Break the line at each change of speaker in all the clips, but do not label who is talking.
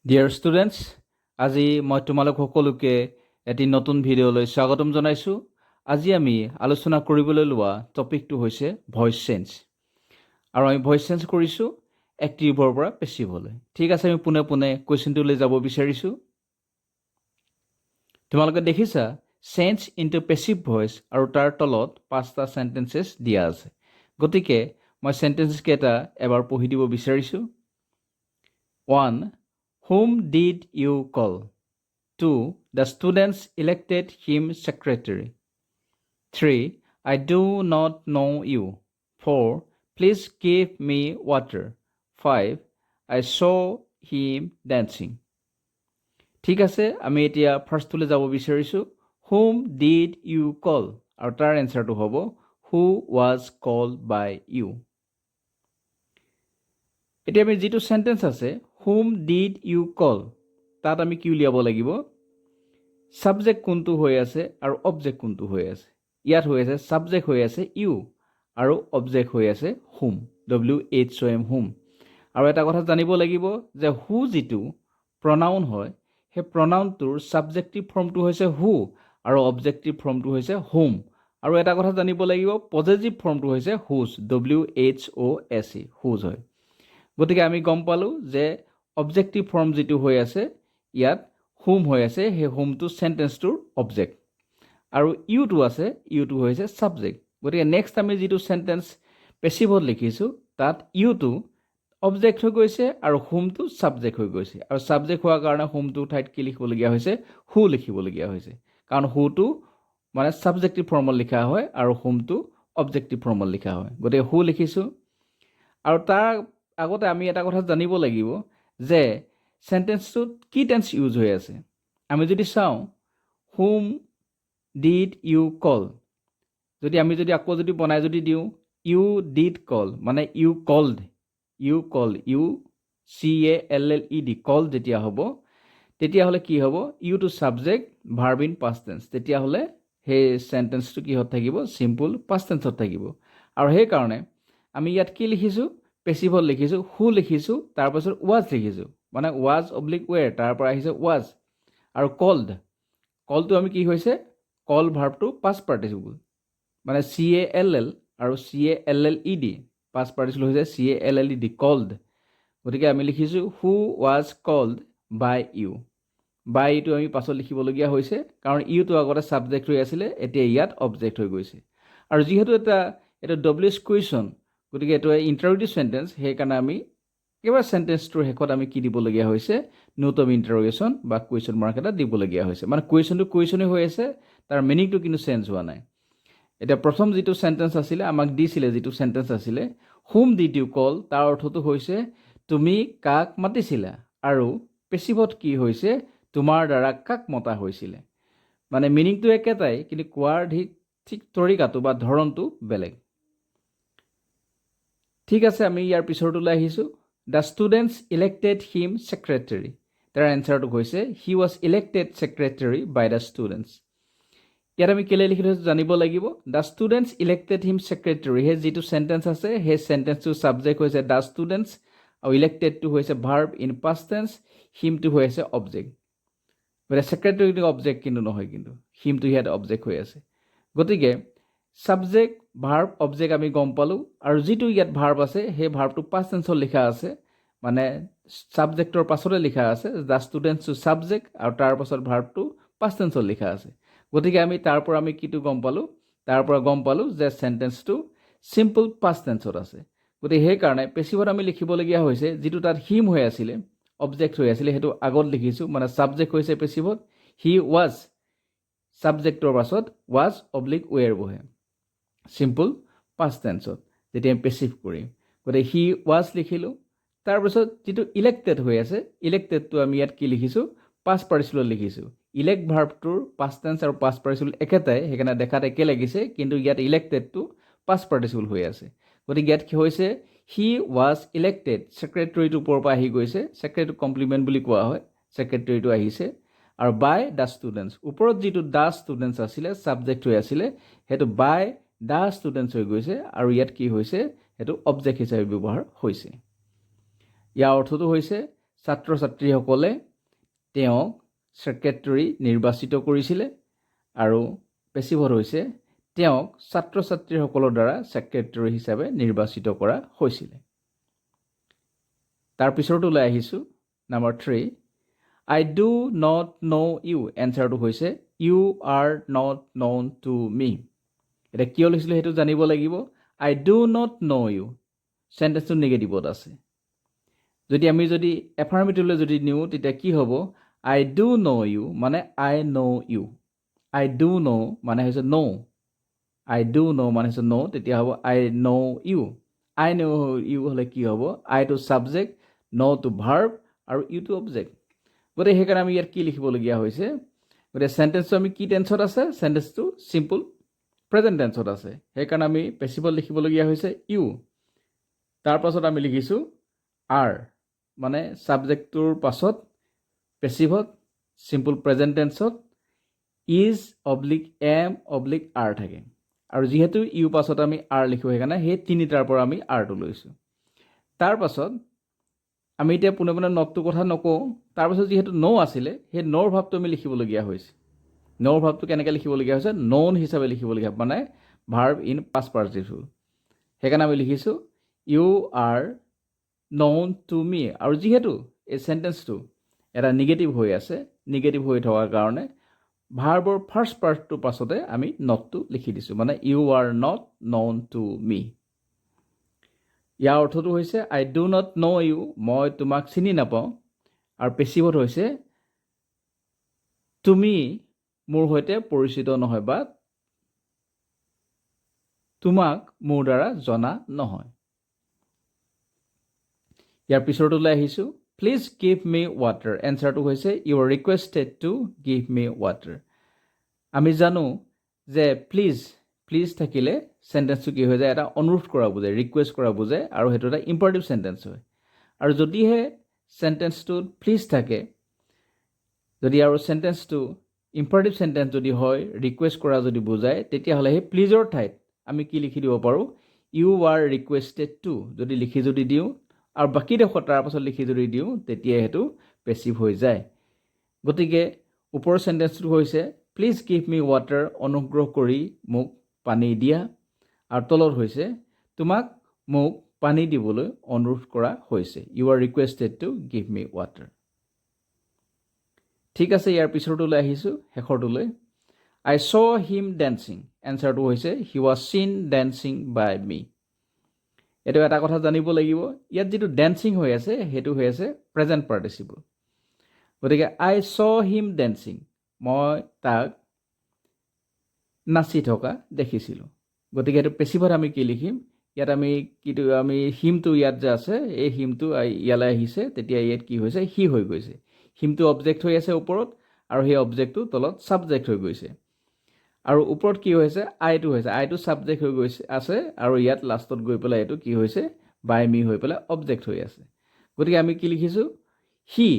Dear students, আজি মই তোমালোক সকলোকে এটি নতুন ভিডিঅ'লৈ স্বাগতম জনাইছোঁ। আজি আমি আলোচনা কৰিবলৈ লোৱা টপিকটো হৈছে ভইচ চেঞ্জ। আৰু আমি ভইচ চেঞ্জ কৰিছোঁ এক্টিভৰ পৰা পেছিভলৈ। ঠিক আছে, আমি পোনে পোনে কুৱেশ্যনটোলৈ যাব বিচাৰিছোঁ। তোমালোকে দেখিছা চেঞ্জ ইনটু পেছিভ ভইচ আৰু তাৰ তলত 5টা চেণ্টেঞ্চেছ দিয়া আছে। গতিকে মই চেণ্টেঞ্চকেইটা এবাৰ পঢ়ি দিব বিচাৰিছোঁ। 1. Whom did you call? 2. The students elected him secretary. 3. I do not know you. 4. Please give me water. 5. I saw him dancing. ঠিক আছে, আমি এতিয়া ফাৰ্ষ্টলৈ যাব বিচাৰিছোঁ। Whom did you call? আৰু তাৰ এনচাৰটো হ'ব Who was called by you. এতিয়া আমি যিটো চেণ্টেঞ্চ আছে Whom did you call? তাত আমি কি উলিয়াব লাগিব? ছাবজেক্ট কোনটো হৈ আছে আৰু অবজেক্ট কোনটো হৈ আছে। ইয়াত হৈ আছে ছাবজেক্ট হৈ আছে ইউ আৰু অবজেক্ট হৈ আছে whom, WHOM, whom. আৰু এটা কথা জানিব লাগিব যে হু যিটো প্ৰনাউন হয় সেই প্ৰনাউনটোৰ ছাবজেক্টিভ ফৰ্মটো হৈছে হু আৰু অবজেক্টিভ ফৰ্মটো হৈছে whom. আৰু এটা কথা জানিব লাগিব পজেটিভ ফৰ্মটো হৈছে হুজ, WHOSE, হুজ হয়। গতিকে আমি গম পালোঁ যে অবজেক্টিভ ফৰ্ম যিটো হৈ আছে ইয়াত হুম হৈ আছে, সেই হুমটো চেণ্টেঞ্চটোৰ অবজেক্ট। আৰু ইউটো আছে, ইউটো হৈছে ছাবজেক্ট। গতিকে নেক্সট আমি যিটো চেণ্টেঞ্চ পেছিভত লিখিছোঁ তাত ইউটো অবজেক্ট হৈ গৈছে আৰু হুমটো ছাবজেক্ট হৈ গৈছে। আৰু ছাবজেক্ট হোৱাৰ কাৰণে হুমটো ঠাইত কি লিখিবলগীয়া হৈছে? হু লিখিবলগীয়া হৈছে। কাৰণ হুটো মানে ছাবজেক্টিভ ফৰ্মত লিখা হয় আৰু হুমটো অবজেক্টিভ ফৰ্মত লিখা হয়। গতিকে হু লিখিছোঁ। আৰু তাৰ আগতে আমি এটা কথা জানিব লাগিব যে চেণ্টেঞ্চটোত কি টেন্স ইউজ হৈ আছে। আমি যদি চাওঁ whom did you call, যদি আমি আকৌ বনাই দিওঁ you did call মানে you called, UCALLED, called যেতিয়া হ'ব তেতিয়াহ'লে কি হ'ব? ইউটো subject, verb in past tense, তেতিয়াহ'লে সেই চেণ্টেঞ্চটো কিহত থাকিব? চিম্পল পাষ্ট টেন্সত থাকিব। আৰু সেইকাৰণে আমি ইয়াত কি লিখিছোঁ? পেছিভত লিখিছোঁ, হু লিখিছোঁ, তাৰপাছত ৱাজ লিখিছোঁ, মানে ৱাজ অব্লিক ৱেৰ, তাৰ পৰা আহিছে ৱাজ। আৰু কলটো আমি কি হৈছে? কল ভাৰ্বটো পাষ্ট পাৰ্টিচিপল, মানে CALL আৰু CALLED, পাষ্ট পাৰ্টিচিপল হৈছে CALLED, কল্ড। গতিকে আমি লিখিছোঁ who was called by you. By ইউটো আমি পাছত লিখিবলগীয়া হৈছে কাৰণ ইউটো আগতে ছাবজেক্ট হৈ আছিলে, এতিয়া ইয়াত অবজেক্ট হৈ গৈছে। আৰু যিহেতু এইটো WH কুৱেশ্যন, গতিকে এইটো ইণ্টাৰোগেটিভ চেণ্টেঞ্চ, সেইকাৰণে আমি একেবাৰে চেণ্টেঞ্চটোৰ শেষত আমি কি দিবলগীয়া হৈছে? নোট অফ ইণ্টাৰোগেশ্যন বা কুৱেশ্যন মাৰ্ক এটা দিবলগীয়া হৈছে। মানে কুৱেশ্যনটো কুৱেশ্যনেই হৈ আছে, তাৰ মিনিংটো কিন্তু চেঞ্জ হোৱা নাই। এতিয়া প্ৰথম যিটো চেণ্টেঞ্চ আছিলে আমাক দিছিলে, যিটো চেণ্টেঞ্চ আছিলে হুম ডিড ইউ কল, তাৰ অৰ্থটো হৈছে তুমি কাক মাতিছিলা। আৰু পেছিভত কি হৈছে? তোমাৰ দ্বাৰা কাক মতা হৈছিলে। মানে মিনিংটো একেটাই, কিন্তু কোৱাৰ ঠিক তৰিকাটো বা ধৰণটো বেলেগ। ঠিক আছে, আমি ইয়াৰ পিছৰটোলৈ আহিছোঁ। The students elected him secretary. তাৰ এনচাৰটো হৈছে he was elected secretary by the students. ইয়াত আমি কেলৈ লিখি থৈছোঁ জানিব লাগিব। The students elected him secretary, সেই যিটো চেণ্টেঞ্চ আছে সেই চেণ্টেঞ্চটোৰ ছাবজেক্ট হৈছে দ্য ষ্টুডেণ্টছ আৰু ইলেক্টেডটো হৈছে ভাৰ্ব ইন পাষ্ট টেন্স, হিমটো হৈ আছে অবজেক্ট। গতিকে ছেক্ৰেটাৰীটো অবজেক্ট কিন্তু নহয়, কিন্তু হিমটো ইয়াত অবজেক্ট হৈ আছে। গতিকে ছাবজেক্ট, ভাৰ্ব, অবজেক্ট আমি গম পালোঁ। আৰু যিটো ইয়াত ভাৰ্ব আছে সেই ভাৰ্বটো পাষ্ট টেন্সত লিখা আছে, মানে ছাবজেক্টৰ পাছতে লিখা আছে দ্য ষ্টুডেণ্টছটো ছাবজেক্ট আৰু তাৰ পাছত ভাৰ্বটো পাষ্ট টেন্সত লিখা আছে। গতিকে আমি তাৰ পৰা আমি কিটো গম পালোঁ? তাৰ পৰা গম পালোঁ যে চেণ্টেঞ্চটো চিম্পল পাষ্ট টেন্সত আছে। গতিকে সেইকাৰণে পেছিভত আমি লিখিবলগীয়া হৈছে যিটো তাত হিম হৈ আছিলে, অবজেক্ট হৈ আছিলে, সেইটো আগত লিখিছোঁ, মানে ছাবজেক্ট হৈছে পেছিভত হি ৱাজ, ছাবজেক্টৰ পাছত ৱাজ অব্লিক ৱেৰ বহে চিম্পল পাষ্ট টেন্সত যেতিয়া আমি পেছিভ কৰিম। গতিকে হি ৱাজ লিখিলোঁ। তাৰপিছত যিটো ইলেক্টেড হৈ আছে, ইলেক্টেডটো আমি ইয়াত কি লিখিছোঁ? পাষ্ট পাৰ্টিচিপলত লিখিছোঁ। ইলেক্ট ভাৰ্বটোৰ পাষ্ট টেন্স আৰু পাষ্ট পাৰ্টিচিপল একেটাই, সেইকাৰণে দেখাত একে লাগিছে, কিন্তু ইয়াত ইলেক্টেডটো পাষ্ট পাৰ্টিচিপল হৈ আছে। গতিকে ইয়াত কি হৈছে? হি ৱাজ ইলেক্টেড, ছেক্ৰেটাৰীটো ওপৰৰ পৰা আহি গৈছে, ছেক্ৰেটাৰী কমপ্লিমেণ্ট বুলি কোৱা হয়, ছেক্ৰেটাৰীটো আহিছে। আৰু বাই দ্য ষ্টুডেণ্টছ, ওপৰত যিটো দ্য ষ্টুডেণ্টছ আছিলে ছাবজেক্ট হৈ আছিলে, সেইটো বাই দ্য ষ্টুডেণ্টছ হৈ গৈছে আৰু ইয়াত কি হৈছে? সেইটো অবজেক্ট হিচাপে ব্যৱহাৰ হৈছে। ইয়াৰ অৰ্থটো হৈছে ছাত্ৰ ছাত্ৰীসকলে তেওঁক সেক্ৰেটাৰী নিৰ্বাচিত কৰিছিলে আৰু পেছিভত হৈছে তেওঁক ছাত্ৰ ছাত্ৰীসকলৰ দ্বাৰা সেক্ৰেটাৰী হিচাপে নিৰ্বাচিত কৰা হৈছিলে তাৰ পিছৰটো লৈ আহিছোঁ number 3 I do not know you এনসাৰটো হৈছে you are not known to me এটা কিয় লিখিছিলো সেইটো জানিব লাগিব I do not know you সেন্টেন্সটো নেগেটিভত আছে যদি আমি যদি এফাৰ্মেটিভলৈ যদি নিও তেতিয়া কি হ'ব I do know you মানে I know you I do know মানে হৈছে know I do know মানে হৈছে know তেতিয়া হ'ব I know you I know you হলে কি হ'ব I to subject know to verb আৰু you to object গতে হেকাৰণে আমি ইয়াত কি লিখিবলগীয়া হৈছে গতে সেন্টেন্সটো আমি কি টেন্সত আছে সেন্টেন্সটো সিম্পল প্ৰেজেন্ট টেন্সত আছে হেকাৰণে আমি পেছিভত লিখিবলগীয়া হৈছে you তাৰ পাছত আমি লিখিছো are মানে সাবজেক্টৰ পাছত পেছিভত সিম্পল প্ৰেজেন্ট টেন্সত is am are থাকে আৰু যেহেতু you পাছত আমি are লিখো হেকাৰণে হে তিনিটাৰ পৰা আমি are টো লৈছো তাৰ পাছত আমি এতিয়া পুনে পুনে নটটো কথা নকওঁ তাৰ পাছত যেহেতু no আছিলে হে নোৰ ভাৱটো আমি লিখিবলগীয়া হৈছে নোৰ ভাৱটো কেনেকৈ লিখিবলগীয়া হৈছে known হিচাপে লিখিবলগীয়া মানে verb in past participle হেকাৰণে আমি লিখিছো you are known to me আৰু যেহেতু এই সেন্টেন্সটো এটা নেগেটিভ হৈ আছে নেগেটিভ হৈ থকাৰ কাৰণে ভাৰ্বৰ ফাৰ্স্ট পাৰ্টটো পাছতে আমি নটটো লিখি দিছো মানে you are not known to me ইয়াৰ অৰ্থটো হৈছে I do not know you মই তোমাক চিনি নাপাওঁ আৰু পেছিভত হৈছে তুমি মোৰ হৈতে পৰিচিত নহয় বা তোমাক মোৰ দ্বাৰা জনা নহয় ইয়াৰ পিছৰটোলৈ আহিছো প্লিজ গিভ মি ৱাটাৰ এনসাৰটো হৈছে you are requested to give me water আমি জানো যে প্লিজ থাকিলে সেন্টেন্সটো কি হৈ যায় এটা অনুৰোধ কৰা বুজায় ৰিকুৱেষ্ট কৰা বুজায় আৰু হেতু এটা ইম্পাৰেটিভ সেন্টেন্স হয় আৰু যদিহে সেন্টেন্সটো প্লিজ থাকে যদি আৰু সেন্টেন্সটো ইম্পাৰেটিভ সেন্টেন্স যদি হয় ৰিকুৱেষ্ট কৰা যদি বুজায় তেতিয়া হলে হে প্লিজৰ ঠাইত আমি কি লিখি দিব পাৰো you are requested to যদি লিখি যদি দিও আৰু বাকি দেখো তাৰ পাছত লিখি যদি দিও তেতিয়া হেতু পেছিভ হৈ যায় গতিকে ওপৰৰ সেন্টেন্সটো হৈছে প্লিজ গিভ মি ৱাটাৰ অনুগ্ৰহ কৰি মোক পানী দিয়া আৰু তলত হৈছে তোমাক মোক পানী দিবলৈ অনুৰোধ কৰা হৈছে you are requested to give me water ঠিক আছে ইয়াৰ পিছৰটোলৈ আহিছো হেখৰটোলৈ I saw him dancing এনসাৰটো হৈছে he was seen dancing by me এটো এটা কথা জানিব লাগিব ইয়াত যেটো ড্যান্সিং হৈ আছে হেতু হৈ আছে প্ৰেজেন্ট পাৰ্টিসিপল গতিকে I saw him dancing মই তাক নাচি থকা দেখিছিলো গতিকে এটো পেছিভত আমি কি লিখিম ইয়াত আমি কিটো আমি হিমটো ইয়াত যে আছে এই হিমটো ইয়ালৈ আহিছে তেতিয়া ইয়াত কি হৈছে হি হৈ গৈছে হিমটো অবজেক্ট হৈ আছে ওপৰত আৰু সেই অবজেক্টটো তলত সাবজেক্ট হৈ গৈছে আৰু ওপৰত কি হৈছে আইটো হৈছে আইটো সাবজেক্ট হৈ গৈছে আছে আৰু ইয়াত লাষ্টত গৈ পেলাই এটো কি হৈছে বাই মি হৈ পেলাই অবজেক্ট হৈ আছে গতিকে আমি কি লিখিছো হি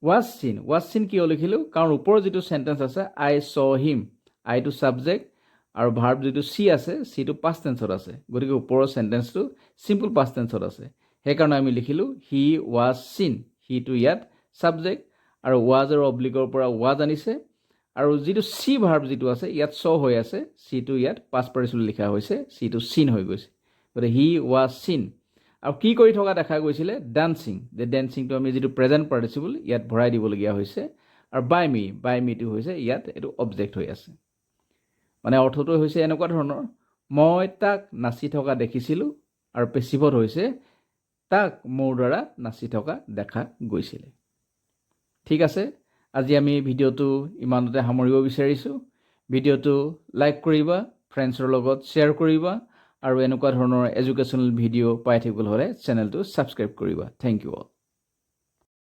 was seen কি লিখিলো কাৰণ ওপৰৰ যেটো সেন্টেন্স আছে I saw him I to subject আৰু verb যেটো see আছে see to past tense আছে গতিকে ওপৰৰ সেন্টেন্সটো simple past tense আছে হেকাৰণে আমি লিখিলো he was seen he to ইয়াত subject আৰু was আৰু oblique পৰা was আনিছে আৰু যেটো see verb যেটো আছে ইয়াত saw হৈ আছে see to ইয়াত past participle লিখা হৈছে see to seen হৈ গৈছে গতিকে he was seen আৰু কি কৰি থকা দেখা গৈছিলে ডান্সিং যে ডান্সিংটো আমি যেটো প্ৰেজেন্ট পাৰ্টিসিপল ইয়াত ভৰাই দিবলগীয়া হৈছে আৰু বাই মি টো হৈছে ইয়াত এটো অবজেক্ট হৈ আছে মানে অৰ্থটো হৈছে এনেকুৱা ধৰণৰ মই তাক নাচি থকা দেখিছিলো আৰু পেছিভত হৈছে তাক মোৰ দ্বাৰা নাচি থকা দেখা গৈছিলে ঠিক আছে আজি আমি ভিডিওটো ইমানতে সামৰিব বিচাৰিছো ভিডিওটো লাইক কৰিবা ফ্ৰেণ্ডছৰ লগত শেয়াৰ কৰিবা আৰু এনেকুৱা ধৰণৰ এডুকেশ্যনেল ভিডিও পাই থাকিবলৈ হলে চেনেলটো সাবস্ক্ৰাইব কৰিবা থ্যাংক ইউ অল